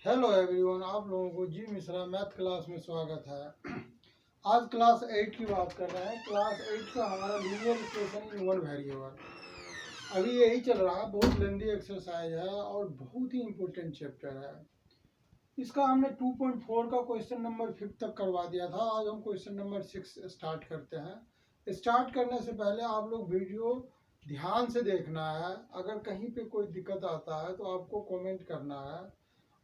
Hello everyone, आप लोगों को जी मिश्रा मैथ क्लास में स्वागत है। आज क्लास 8 की बात कर रहे हैं। क्लास 8 का हमारा linear equation in one variable अभी यही चल रहा है। बहुत लेंदी एक्सरसाइज है और बहुत ही इम्पोर्टेंट चैप्टर है। इसका हमने 2.4 का क्वेश्चन नंबर 5 तक करवा दिया था। आज हम क्वेश्चन नंबर 6 स्टार्ट करते हैं। स्टार्ट करने से पहले आप लोग वीडियो ध्यान से देखना है। अगर कहीं पे कोई दिक्कत आता है तो आपको कमेंट करना है।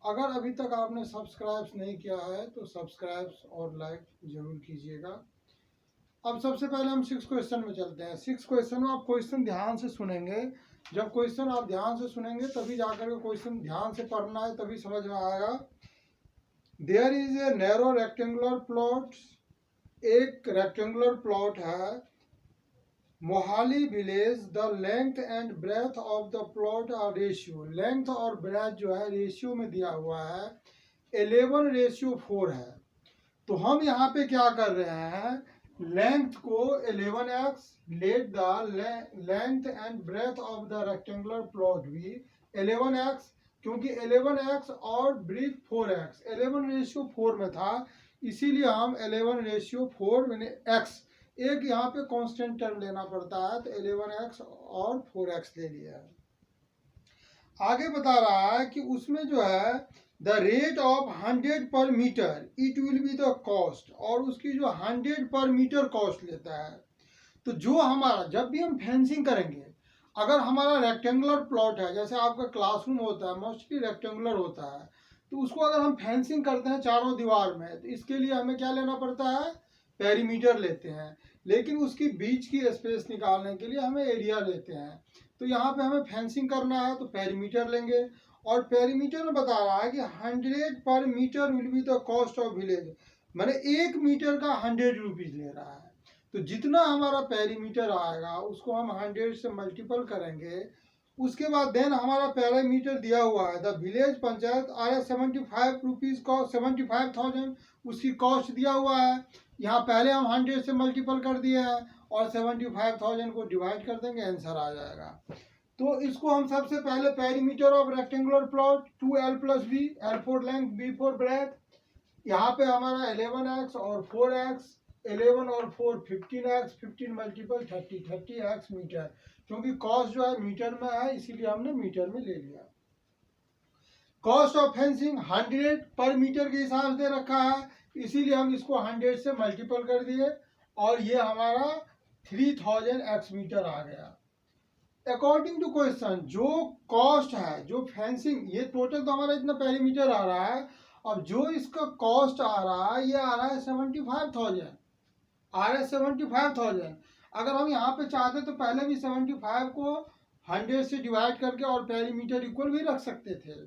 अगर अभी तक आपने सब्सक्राइब नहीं किया है तो सब्सक्राइब और लाइक जरूर कीजिएगा। अब सबसे पहले हम 6 क्वेश्चन में चलते हैं। 6 क्वेश्चन में आप क्वेश्चन ध्यान से सुनेंगे। जब क्वेश्चन आप ध्यान से सुनेंगे तभी जाकर के क्वेश्चन ध्यान से पढ़ना है, तभी समझ में आएगा। There is a narrow rectangular plot. एक रेक्टेंगुलर प्लॉट है Mohali village. The length and breadth of the plot are ratio. Length और ब्रेथ जो है रेशियो में दिया हुआ है 11:4 है। तो हम यहाँ पे क्या कर रहे हैं, लेंथ को 11x, let the length and breadth of the rectangular plot भी 11x, क्योंकि 11x और ब्रीथ 4x 11:4 में था, इसीलिए हम 11:4 मैंने x एक यहाँ पे कांस्टेंट टर्म लेना पड़ता है, तो 11x और 4x ले लिया है। आगे बता रहा है कि उसमें जो है the rate of 100 per metre it will be the cost, और उसकी जो 100 पर मीटर कॉस्ट लेता है। तो जो हमारा जब भी हम फेंसिंग करेंगे, अगर हमारा रेक्टेंगुलर प्लॉट है, जैसे आपका क्लासरूम होता है मोस्टली रेक्टेंगुलर होता है, तो उसको अगर हम फेंसिंग करते हैं चारों दीवार में, तो इसके लिए हमें क्या लेना पड़ता है, पेरीमीटर लेते हैं। लेकिन उसकी बीच की स्पेस निकालने के लिए हमें एरिया लेते हैं। तो यहाँ पे हमें फेंसिंग करना है तो पेरीमीटर लेंगे, और पेरीमीटर में बता रहा है कि 100 per metre will be the cost of village, मैंने 1 मीटर का 100 रुपीज ले रहा है। तो जितना हमारा पेरीमीटर आएगा उसको हम 100 से मल्टीपल करेंगे। उसके बाद देन हमारा पेरीमीटर दिया हुआ है the village panchayat are 75 rupees का 75,000 उसकी कॉस्ट दिया हुआ है। यहाँ पहले हम 100 से मल्टीपल कर दिए हैं और 75,000 को डिवाइड कर देंगे, आंसर आ जाएगा। तो इसको हम सबसे पहले perimeter of rectangular plot 2l plus b, l4 length b4 breadth, यहाँ पे हमारा 11x और 4x, 11 और 4 15x, 15 मल्टीपल 30, 30x मीटर, क्योंकि कॉस्ट जो है मीटर में है इसीलिए हमने मीटर में ले लिया। Cost of fencing 100 per metre के हिसाब से दे रखा है, इसीलिए हम इसको 100 से मल्टीपल कर दिए और ये हमारा 3000 x मीटर आ गया। अकॉर्डिंग टू क्वेश्चन जो कॉस्ट है, जो फेंसिंग, ये टोटल तो हमारा इतना पेरीमीटर आ रहा है, अब जो इसका कॉस्ट आ रहा है ये आ रहा है 75,000, आ रहा है 75,000। अगर हम यहाँ पे चाहते तो पहले भी 75 को 100 से डिवाइड करके और पेरीमीटर इक्वल भी रख सकते थे।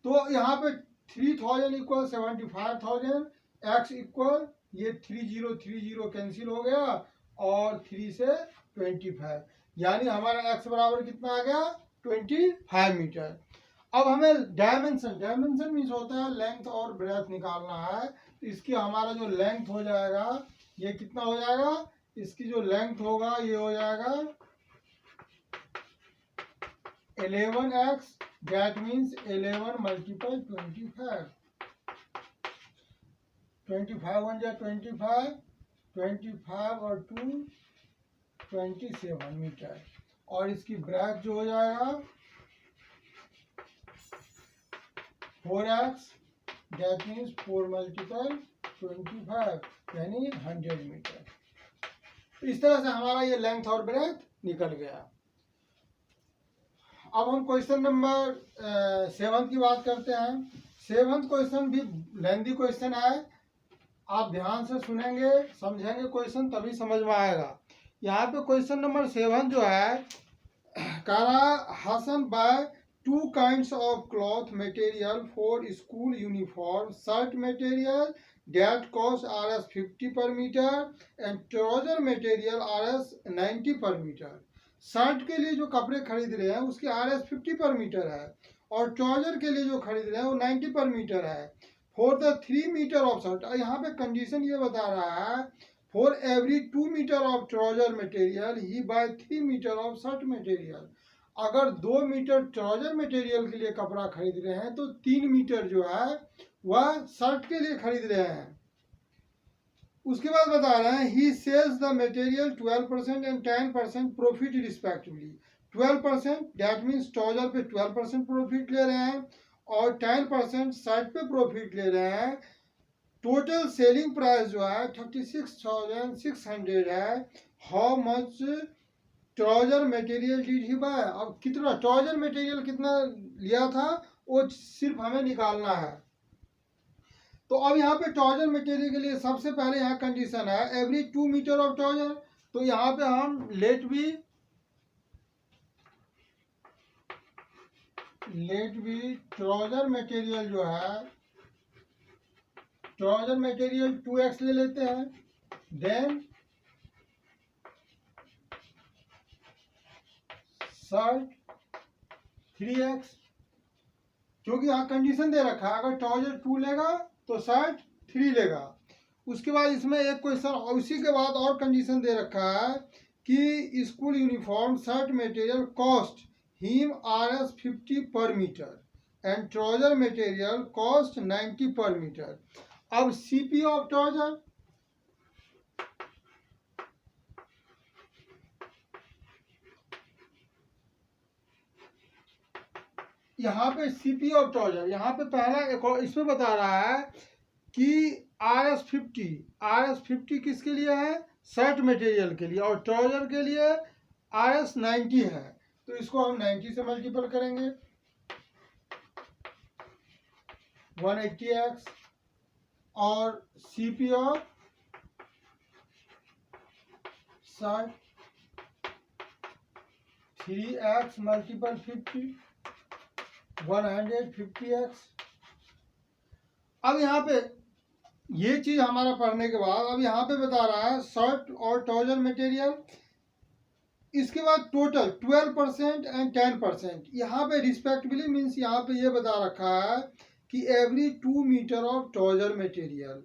तो यहाँ पे 3000 इक्वल 75,000, एक्स इक्वल ये 30 कैंसिल हो गया और 3 से 25, यानी हमारा x बराबर कितना आ गया 25 मीटर। अब हमें डायमेंशन मीन्स होता है लेंथ और ब्रेथ निकालना है। तो इसकी हमारा जो लेंथ हो जाएगा ये कितना हो जाएगा, इसकी जो लेंथ होगा ये हो जाएगा 11x, that means 11 multiple 25, 25 1 जा 25, 25 और 2 27 मीटर, और इसकी ब्रेथ जो हो जाएगा 4x, that means 4 multiple 25 यानी 100 मीटर। इस तरह से हमारा ये लेंथ और ब्रेथ निकल गया। अब हम क्वेश्चन नंबर 7 की बात करते हैं। 7th क्वेश्चन भी लेंदी क्वेश्चन है, आप ध्यान से सुनेंगे समझेंगे क्वेश्चन तभी समझ में आएगा। यहाँ पे क्वेश्चन नंबर 7 जो है, कारा Hasan bye 2 kinds of cloth material for school uniform, shirt material that cost Rs 50 per meter and trouser material Rs 90 per meter। Shirt के लिए जो कपड़े खरीद रहे हैं उसकी Rs 50 पर मीटर है, और ट्राउजर के लिए जो खरीद रहे हैं वो 90 पर मीटर है। For the 3 metre of shirt, यहाँ पे कंडीशन ये बता रहा है for every 2 metre of trouser material he buy 3 metre of shirt material. अगर 2 मीटर ट्राउजर मटेरियल के लिए कपड़ा खरीद रहे हैं तो 3 मीटर जो है वह शर्ट के लिए खरीद रहे हैं। उसके बाद बता रहे हैं he sells the material 12% and 10% profit respectively. 12% that means trouser पे 12% प्रॉफिट ले रहे हैं और 10% शर्ट पे प्रॉफिट ले रहे हैं। टोटल सेलिंग प्राइस जो है 36,600 है। How much trouser material did he buy. अब कितना ट्राउजर मटेरियल कितना लिया था वो सिर्फ हमें निकालना है। तो अब यहाँ पे ट्राउजर मटेरियल के लिए सबसे पहले यहाँ कंडीशन है एवरी 2 मीटर ऑफ ट्राउजर। तो यहाँ पे हम लेट बी ट्राउजर मटेरियल जो है ट्राउजर मटेरियल 2x ले लेते हैं। देन शर्ट 3x, क्योंकि यहाँ कंडीशन दे रखा है अगर ट्राउजर 2 लेगा तो शर्ट 3 लेगा। उसके बाद इसमें एक क्वेश्चन उसी के बाद और कंडीशन दे रखा है कि school uniform shirt material cost him Rs 50 per metre and trouser material cost 90 per metre. अब सीपी ऑफ ट्राउजर यहाँ पे सीपी ऑफ ट्राउजर यहाँ पे पहला एक और इसमें बता रहा है कि Rs 50 किसके लिए है शर्ट मटेरियल के लिए और ट्राउजर के लिए Rs 90 है। तो इसको हम 90 से मल्टीपल करेंगे 180x और CP of shirt 3x multiple 50 150x। अब यहाँ पे ये चीज हमारा पढ़ने के बाद अब यहाँ पे बता रहा है शर्ट और ट्राउजर मटेरियल। इसके बाद टोटल 12% एंड 10%। यहाँ पे रिस्पेक्टिवली मीन्स यहाँ पे ये बता रखा है कि every 2 metre of trouser material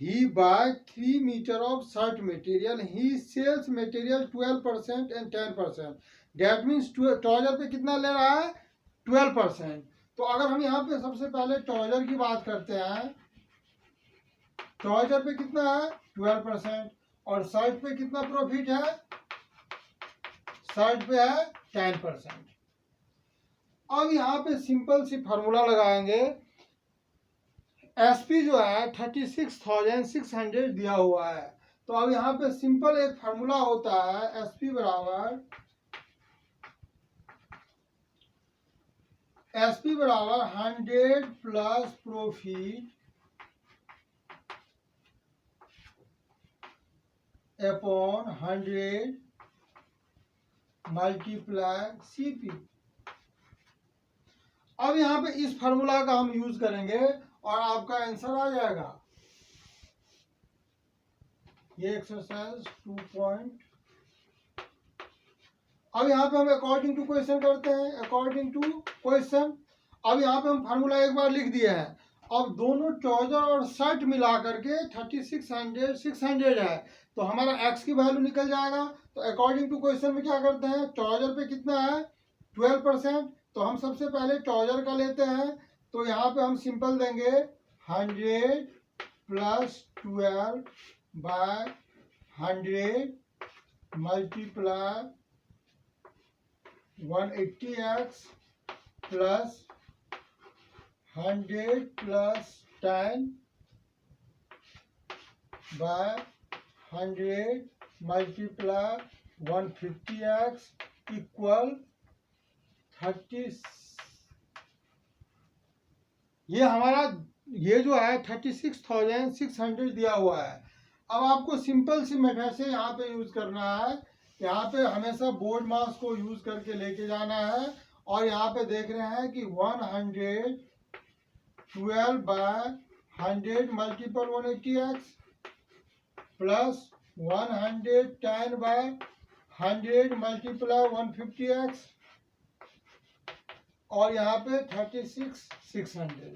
he buy 3 metre of shirt material he sells material 12% and 10%। That means trouser पे कितना ले रहा है 12%। तो अगर हम यहाँ पे सबसे पहले ट्राउजर की बात करते हैं ट्राउजर पे कितना है 12% और शर्ट पे कितना प्रॉफिट है शर्ट पे है 10%। अब यहाँ पे सिंपल सी फार्मूला लगाएंगे। एसपी जो है 36,600 दिया हुआ है। तो अब यहाँ पे सिंपल एक फार्मूला होता है एसपी बराबर 100 plus profit upon 100 multiply CP. अब यहाँ पे इस फार्मूला का हम यूज करेंगे और आपका आंसर आ जाएगा। ये एक्सरसाइज 2 अब यहाँ पे हम अकॉर्डिंग टू क्वेश्चन करते हैं अकॉर्डिंग टू क्वेश्चन। अब यहाँ पे हम फार्मूला एक बार लिख दिए हैं। अब दोनों ट्राउजर और शर्ट मिला करके 3600 है तो हमारा x की वैल्यू निकल जाएगा। तो अकॉर्डिंग टू क्वेश्चन में क्या करते हैं ट्राउजर पे कितना है 12%। तो हम सबसे पहले ट्राउजर का लेते हैं। तो यहाँ पे हम सिंपल देंगे 100 plus 12 by 100 multiply 180x plus 100 plus 10 by 100 multiply 150x equal 30। ये हमारा ये जो है 36,600 दिया हुआ है। अब आपको सिंपल सी मेथड से यहाँ पे यूज करना है। यहाँ पे हमेशा बोर्ड मास को यूज करके लेके जाना है और यहाँ पे देख रहे हैं कि 112 by 100 multiple 180x plus 110 by 100 multiply 150x और यहाँ पे 36,600।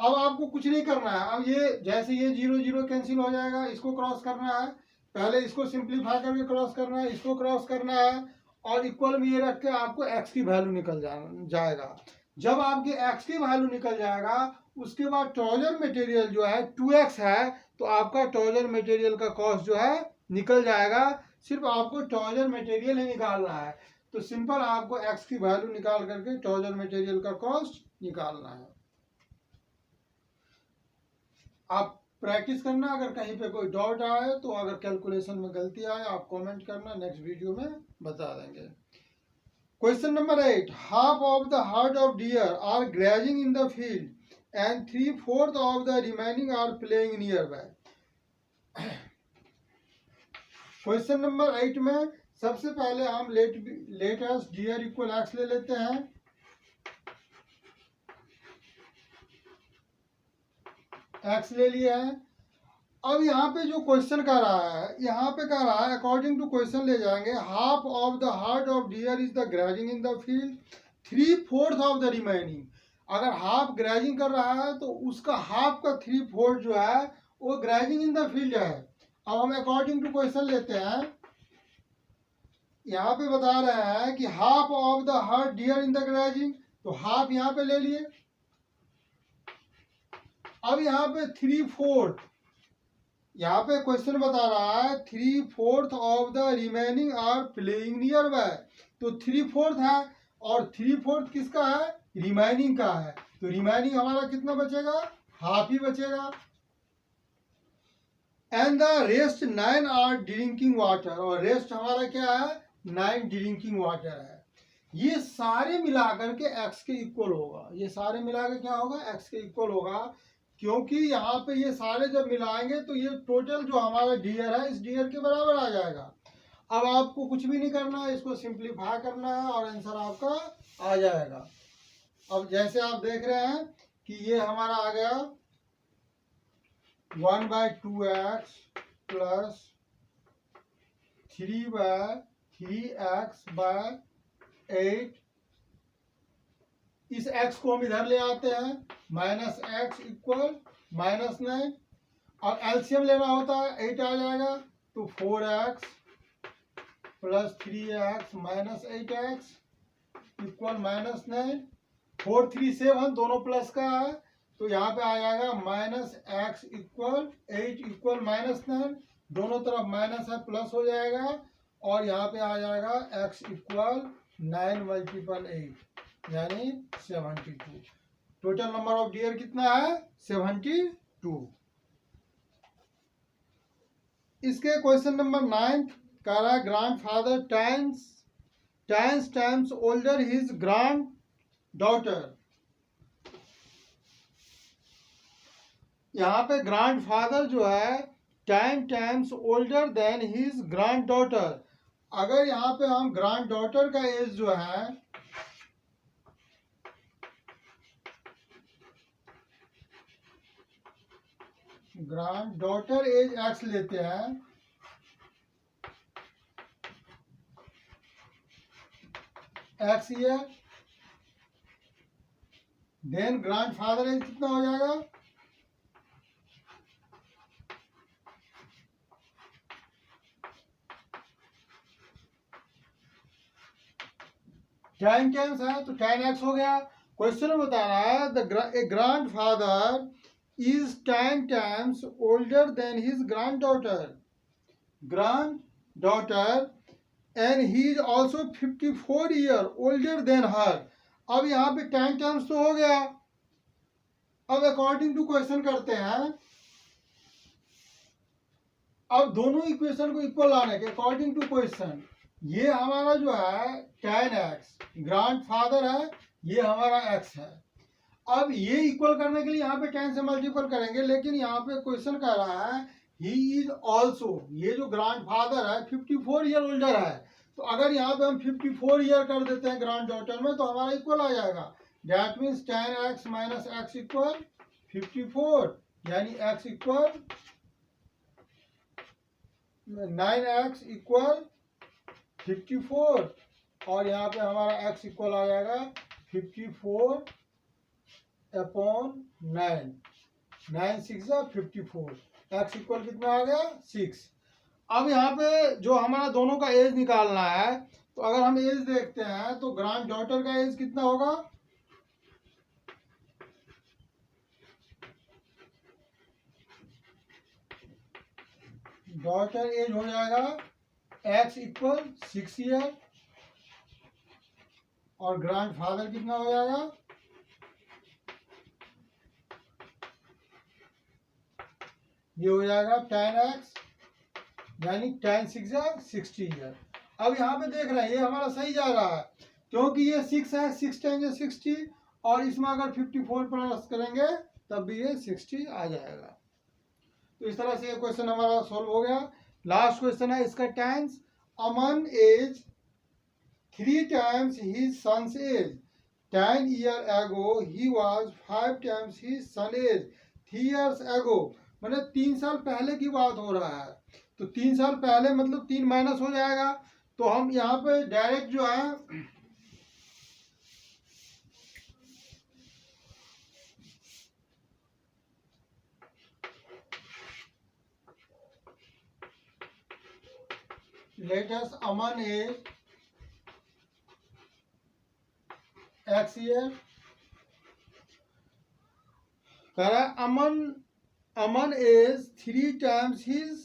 अब आपको कुछ नहीं करना है। अब ये जैसे ये 0 0 कैंसिल हो जाएगा इसको क्रॉस करना है। पहले इसको सिंप्लीफाई करके क्रॉस करना है इसको क्रॉस करना है और इक्वल में ये रख के आपको x की वैल्यू निकल जाएगा। जब आपके x की वैल्यू निकल जाएगा उसके बाद ट्राउजर मटेरियल जो है 2x है, तो आपका ट्राउजर मटेरियल का कॉस्ट जो है निकल जाएगा। सिर्फ आपको ट्राउजर मटेरियल ही निकालना है, तो सिंपल आपको x की वैल्यू निकाल करके ट्राउजर मटेरियल का कॉस्ट निकालना है। आप प्रैक्टिस करना, अगर कहीं पे कोई डाउट आए तो अगर कैलकुलेशन में गलती आए आप कमेंट करना, नेक्स्ट वीडियो में बता देंगे। Question number 8, half of the herd of deer are grazing in the field and 3/4 of the remaining are playing nearby. Question number 8 में सबसे पहले हम let us deer equal x ले लेते हैं। एक्स ले लिया है। अब यहाँ पे जो क्वेश्चन कर रहा है, यहाँ पे कह रहा है अकॉर्डिंग टू क्वेश्चन ले जाएंगे, half of the herd of dear is the grazing in the field, 3/4 of the remaining. अगर हाफ ग्रेजिंग कर रहा है तो उसका हाफ का 3/4 जो है वो ग्रेजिंग इन द फील्ड है। अब हम अकॉर्डिंग टू क्वेश्चन लेते हैं। यहाँ पे बता रहे हैं कि half of the herd deer in the grazing, तो हाफ यहाँ पे ले लिए। अब यहाँ पे 3/4, यहाँ पे क्वेश्चन बता रहा है 3/4 of the remaining are playing nearby, तो 3/4 है और 3/4 किसका है, रिमेनिंग का है, तो रिमेनिंग हमारा कितना बचेगा, हाफ ही बचेगा। And the rest 9 are drinking water, और रेस्ट हमारा क्या है, 9 ड्रिंकिंग वाटर है। ये सारे मिलाकर के x के इक्वल होगा, ये सारे मिलाकर क्या होगा, x के इक्वल होगा, क्योंकि यहाँ पे ये सारे जब मिलाएंगे तो ये टोटल जो हमारा डियर है इस डियर के बराबर आ जाएगा। अब आपको कुछ भी नहीं करना है, इसको सिंप्लीफाई करना है और आंसर आपका आ जाएगा। अब जैसे आप देख रहे हैं कि ये हमारा आ गया 1/2x प्लस 3/3x/8। इस x को हम इधर ले आते हैं, -x इक्वल -9, और एलसीएम लेना होता है 8 आ जाएगा, तो 4x plus 3x minus 8x equal -9। 4 3 7 दोनों प्लस का है, तो यहाँ पे आ जाएगा -x इक्वल 8 इक्वल -9, दोनों तरफ माइनस है प्लस हो जाएगा, और यहाँ पे आ जाएगा x इक्वल 9 × 8 यानी 72। टोटल नंबर ऑफ डियर कितना है, 72। इसके क्वेश्चन नंबर 9 कह रहा है grandfather times older his grand daughter. यहाँ पे ग्रैंडफादर जो है 10 times older than his grand daughter. अगर यहाँ पे हम ग्रैंड डॉटर का एज जो है ग्रैंड डॉटर एज x लेते हैं, x year, then grandfather age कितना हो जाएगा, टेन टाइम्स है तो 10x हो गया। क्वेश्चन में बता रहा है ए grandfather is 10 times older than his granddaughter and he is also 54 years older than her। अब यहाँ पे 10 times तो हो गया। अब अकॉर्डिंग टू क्वेश्चन करते हैं, अब दोनों इक्वेशन को इक्वल लाने के अकॉर्डिंग टू क्वेश्चन, ये हमारा जो है 10x ग्रैंडफादर है, ये हमारा x है। अब ये इक्वल करने के लिए यहाँ पे 10 से मल्टीपल करेंगे, लेकिन यहाँ पे क्वेश्चन कह रहा है ही इज ऑल्सो, ये जो ग्रैंडफादर है 54 ईयर ओल्डर है, तो अगर यहाँ पे हम 54 ईयर कर देते हैं ग्रैंड डॉटर में, तो हमारा इक्वल आ जाएगा। That means 10x minus x equal 54, यानी x इक्वल 9x इक्वल 54, और यहाँ पे हमारा x इक्वल आ जाएगा 54/9, 9 6 54, x इक्वल कितना आ गया 6। अब यहाँ पे जो हमारा दोनों का एज निकालना है, तो अगर हम एज देखते हैं तो ग्रैंड डॉटर का एज कितना होगा, डॉटर एज हो जाएगा x इक्वल 6 ईयर, और ग्रैंड फादर कितना हो जाएगा, ये हो जाएगा 10x, यानी 10 6 60 ईयर। अब यहाँ पे देख रहे हैं ये हमारा सही जा रहा है, क्योंकि ये 6 है, 6 10 60, और इसमें अगर 54 प्लस करेंगे तब भी ये 60 आ जाएगा। तो इस तरह से ये क्वेश्चन हमारा सॉल्व हो गया। लास्ट क्वेश्चन है इसका tense, Aman age 3 times his son's age, 10 years ago he was 5 times his son's age 3 years ago, मतलब 3 साल पहले की बात हो रहा है। तो 3 साल पहले मतलब 3 माइनस हो जाएगा, तो हम यहाँ पे डायरेक्ट जो है let us Aman age x year, कह रहा है Aman age 3 times his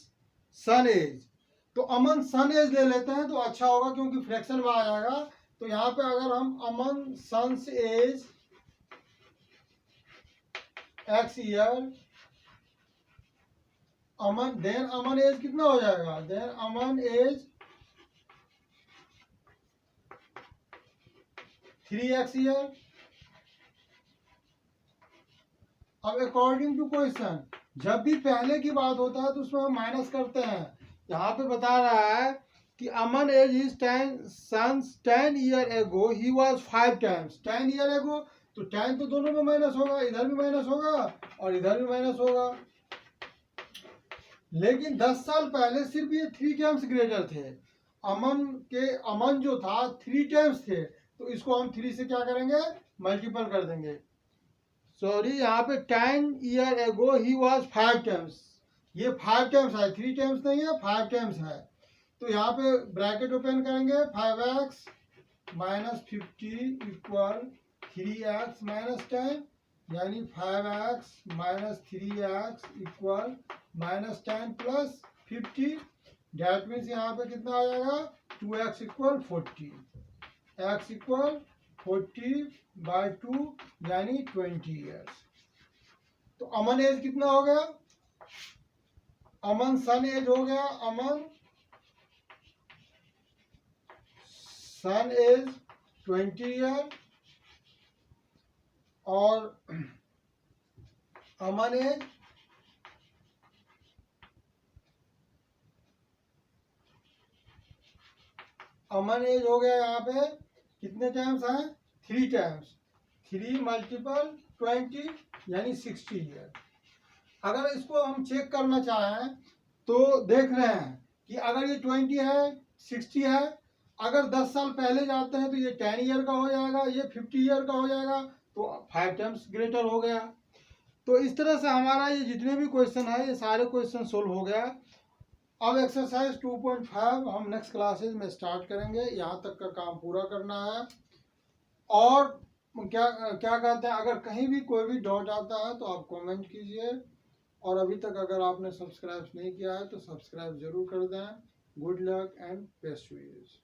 son age. तो अमन सन एज ले लेते हैं तो अच्छा होगा, क्योंकि फ्रैक्शन में आ जाएगा। तो यहाँ पे अगर हम अमन सन्स एज x ईयर, अमन एज कितना हो जाएगा, देन अमन एज 3x ईयर। अब अकॉर्डिंग टू क्वेश्चन जब भी पहले की बात होता है तो उसमें हम माइनस करते हैं। यहाँ पे बता रहा है कि अमन as is 10 year ago he was 5 times 10 year ago, तो 10 तो दोनों में माइनस होगा, इधर भी माइनस होगा और इधर भी माइनस होगा। लेकिन 10 साल पहले सिर्फ ये 3 टाइम्स ग्रेटर थे, अमन जो था 3 टाइम्स थे, तो इसको हम 3 से क्या करेंगे, मल्टीपल कर देंगे। सॉरी, यहाँ पे 10 year ago he was 5 times, ये 5 टाइम्स है, 3 टाइम्स नहीं है, 5 टाइम्स है। तो यहाँ पे ब्रैकेट ओपन करेंगे, 5x minus 50 equal 3x minus 10, यानी 5x minus 3x equal minus 10 plus 50। That means यहाँ पे कितना आ जाएगा, 2x इक्वल 40, x इक्वल 40/2 यानी 20 ईयर्स। तो अमन एज कितना हो गया, अमन सन एज हो गया, अमन सन एज 20 ईयर, और अमन एज हो गया यहाँ पे कितने टाइम्स है, 3 टाइम्स, 3 मल्टीपल 20 यानी 60 ईयर। अगर इसको हम चेक करना चाहें तो देख रहे हैं कि अगर ये 20 है, 60 है, अगर 10 साल पहले जाते हैं तो ये 10 ईयर का हो जाएगा, ये 50 ईयर का हो जाएगा, तो 5 टाइम्स ग्रेटर हो गया। तो इस तरह से हमारा ये जितने भी क्वेश्चन है ये सारे क्वेश्चन सोल्व हो गया। अब एक्सरसाइज 2.5 हम नेक्स्ट क्लासेज में स्टार्ट करेंगे, यहाँ तक का काम पूरा करना है। और क्या क्या कहते हैं, अगर कहीं भी कोई भी डाउट आता है तो आप कमेंट कीजिए, और अभी तक अगर आपने सब्सक्राइब नहीं किया है तो सब्सक्राइब जरूर कर दें। Good luck and best wishes.